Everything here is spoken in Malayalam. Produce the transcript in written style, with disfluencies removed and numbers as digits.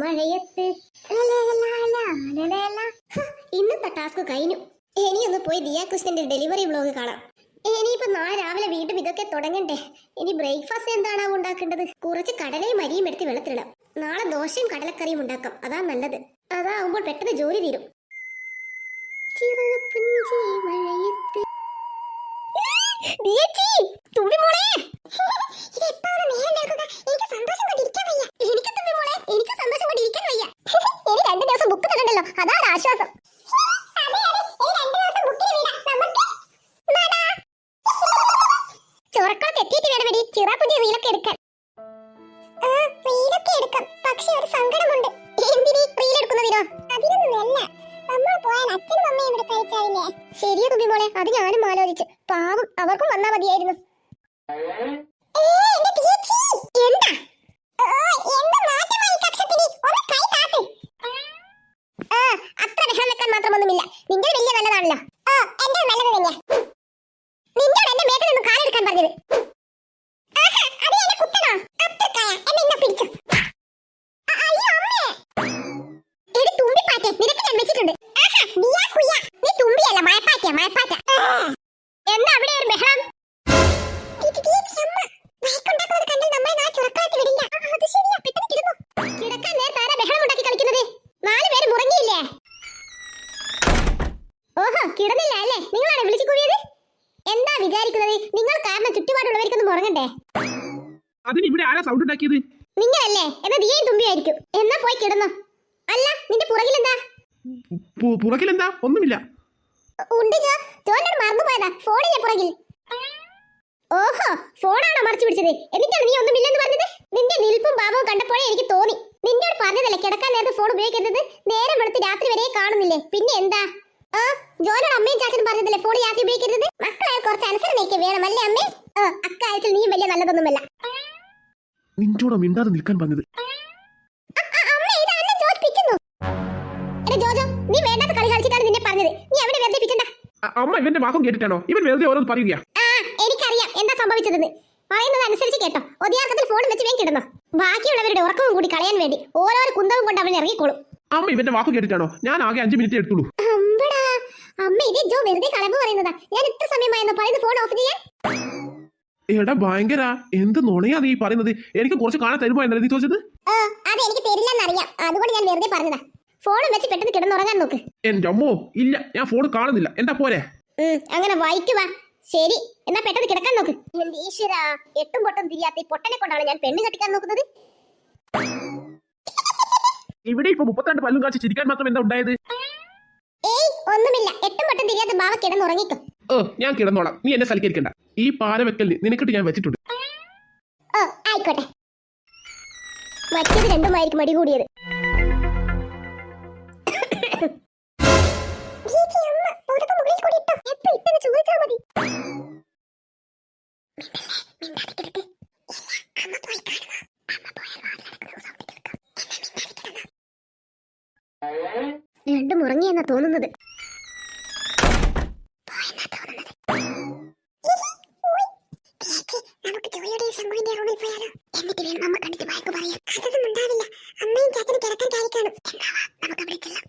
മഴയത്ത് ഇന്നത്തെ ടാസ്ക് കഴിഞ്ഞു. ഇനിയൊന്ന് പോയി ദിയാകൃഷ്ണന്റെ ഡെലിവറി വ്ലോഗ് കാണാം. ഇനിയിപ്പോ നാളെ രാവിലെ വീണ്ടും ഇതൊക്കെ തുടങ്ങണ്ടേ. ഇനി ബ്രേക്ക്ഫാസ്റ്റ് എന്താണ് ഉണ്ടാക്കേണ്ടത്? കുറച്ച് കടലയും അരിയും എടുത്ത് വെള്ളത്തിലിടാം. നാളെ ദോശയും കടലക്കറിയും ഉണ്ടാക്കാം. അതാ നല്ലത്. അതാവുമ്പോൾ പെട്ടെന്ന് ജോലി തീരും. അതാ ആശ്വാസം. ചൊറക്കളൊക്കെ എത്തിയിട്ട് വേണമെടി ചിറാപ്പുഞ്ചി റീലൊക്കെ എടുക്കാൻ. റീലൊക്കെ എടുക്കാം, പക്ഷെ ഒരു സങ്കടമുണ്ട്. എന്തിനീ റീൽ എടുക്കുന്നതിനോ? അതിനൊന്നുമല്ല, നമ്മൾ പോയാൽ അച്ഛനും അമ്മയും ഇവിടെ കഴിച്ചാവില്ലേ? ശരിയാ തുമ്പി മോളെ, അത് ഞാനും ആലോചിച്ചു. പാവം, അവർക്കും വന്നാ മതിയായിരുന്നു. അത്ര വിഷം വെക്കാൻ മാത്രമൊന്നുമില്ല. നിന്റെ വലിയ നല്ലതാണല്ലോ. എന്റെ നല്ലത് തന്നെയാ. നിന്നോട് എന്റെ മേത്തിൽ നിന്ന് കാലെടുക്കാൻ പറഞ്ഞത്. എന്താ അവിടെ ഒരു ബഹളം? കിടക്കാൻ നേരത്തെ ആരാ ബഹളം ഉണ്ടാക്കി കളിക്കുന്നത്? 4 പേര് മുറങ്ങിയില്ലേ? ഓഹോ, കിടന്നില്ല അല്ലേ? നിങ്ങളാണ് വിളിച്ചു കൂവിയത്? എന്താ വിചാരിക്കുന്നത്? നിങ്ങൾ കാരണം ചുറ്റുപാടുള്ളവർക്കൊന്നും ഉറങ്ങണ്ടേ? അതിന് ഇവിടെ ആരാ സൗണ്ട് ഉണ്ടാക്കിയത്? നിങ്ങളല്ലേ? എന്നാ ദിയയും തുമ്പിയായിരിക്കും. എന്നാ പോയി കിടന്നു. അല്ല, നിന്റെ പുറകിലെന്താ? പുറകിലെന്താ? ഒന്നുമില്ല. ഉണ്ട് ജോ, ജോനോട് മറന്നുപോയതാ. ഫോണിലെ പുറകിൽ. ഓഹോ, ഫോണാണോ മറച്ചു പിടിച്ചത്? എന്നിട്ടാണ് നീ ഒന്നുമില്ലെന്ന് പറഞ്ഞത്? നിന്റെ നിൽപ്പും ഭാവവും കണ്ടപ്പോഴേ എനിക്ക് തോന്നി. നിന്നോട് പറഞ്ഞതല്ലേ കിടക്കാൻ നേരത്തെ ഫോൺ ഉപയോഗിക്കരുത്. നേരം വെളുത്ത് രാത്രി വരെ കാണുന്നില്ലേ? പിന്നെ എന്താ? ജോനോട് അമ്മയും ചാച്ചനും പറഞ്ഞതല്ലേ ഫോൺ രാത്രി ഉപയോഗിക്കരുത്? മക്കളായ കുറച്ച് അനുസരണയൊക്കെ വേണമല്ലേ അമ്മേ? അക്കാര്യത്തിൽ നീ വലിയ നല്ലതൊന്നുമല്ല. നിന്നോട് മിണ്ടാതെ നിൽക്കാൻ പറഞ്ഞത്. ജോജോ, നീ വേണ്ടാത്ത കളി കളിച്ചിട്ടാണ് നിന്നെ പറഞ്ഞത്. നീ അവിടെ വെറുതെ പിച്ചണ്ട. അമ്മ ഇവന്റെ വാക്കും കേട്ടിട്ടാണോ? ഇവൻ വെറുതെ ഓരോന്ന് പറയുക. എനിക്കറിയാം എന്താ സംഭവിച്ചതെന്ന്. പറയുന്നത് അനുസരിച്ച് കേട്ടോ. ഒതിയാക്കത്തിൽ ഫോൺ വെച്ച് വേഗം കിടന്നു. ബാക്കിയുള്ളവരുടെ ഉറക്കവും കൂടി കളയാൻ വേണ്ടി ഓരോരോ കുന്തവും കൊണ്ട് അവൻ ഇറങ്ങിക്കോളും. അമ്മ ഇവന്റെ വാക്കും കേട്ടിട്ടാണോ? ഞാൻ ആകെ 5 മിനിറ്റ് എടുത്തുള്ളൂ. അമ്മ ഇത് ജോ വെറുതെ കളവ് പറയുന്നതാ. ഞാൻ ഇത്ര സമയമായെന്ന് പറയുന്നത് ഫോൺ ഓഫ് ചെയ്യാൻ. എടാ ഭയങ്കര എന്ത് നുണയാ നീ പറയുന്നത്? എനിക്ക് കുറച്ച് കാണാൻ തരുമോ എന്നല്ലേ നീ ചോദിച്ചത്? അത് എനിക്ക് തരില്ലെന്നറിയാം, അതുകൊണ്ട് ഞാൻ വെറുതെ പറഞ്ഞതാ. ഫോൺ വെച്ച് പെട്ടെന്ന് കിടന്നുറങ്ങാൻ നോക്ക്. എന്റെ അമ്മോ, ഇല്ല, ഞാൻ ഫോൺ കാണുന്നില്ല. എന്താ പോരെ? അങ്ങനെ വായിക്കുവാ. ശരി, എന്നാ പെട്ടെന്ന് കിടക്കാൻ നോക്ക്. എന്റെ ഈശ്വരാ, എട്ടും പൊട്ടും തിരിയാത്ത ഈ പൊട്ടനെ കൊണ്ടാണ് ഞാൻ പെണ്ണ് കെട്ടിക്കാൻ നോക്കുന്നത്. ഇവിടെ ഇപ്പൊ 32 പല്ലും കാണിച്ച് ചിരിക്കാൻ മാത്രം എന്താ ഉണ്ടായത്? ഏയ് ഒന്നുമില്ല, എട്ടും പൊട്ടും തിരിയാത്ത ബാവ കിടന്നുറങ്ങിക്കും. ഞാൻ കിടന്നോളാം, നീ എന്നെ സൽക്കരിക്കണ്ട. ഈ പാല വെക്കൽ നിനക്കിട്ട് ഞാൻ വെച്ചിട്ടുണ്ട്. ആയിക്കോട്ടെ. മറ്റേത് രണ്ടുമായിരിക്കും മടി കൂടിയത്. രണ്ടും ഉറങ്ങിയെന്നാ തോന്നുന്നത്. നമുക്ക് ജോലിയുടെ ശങ്കുവിന്റെ റൂമിൽ പോയാലോ? എന്നിട്ട് വേണം നമ്മൾ കണ്ടിട്ട് വായ്പ പറയാം. അതൊന്നും ഉണ്ടാവില്ല. അമ്മയും ചാച്ചനും കിടക്കാൻ ചാരിക്കാണ്. നമുക്ക് അവിടെ ചെല്ലാം.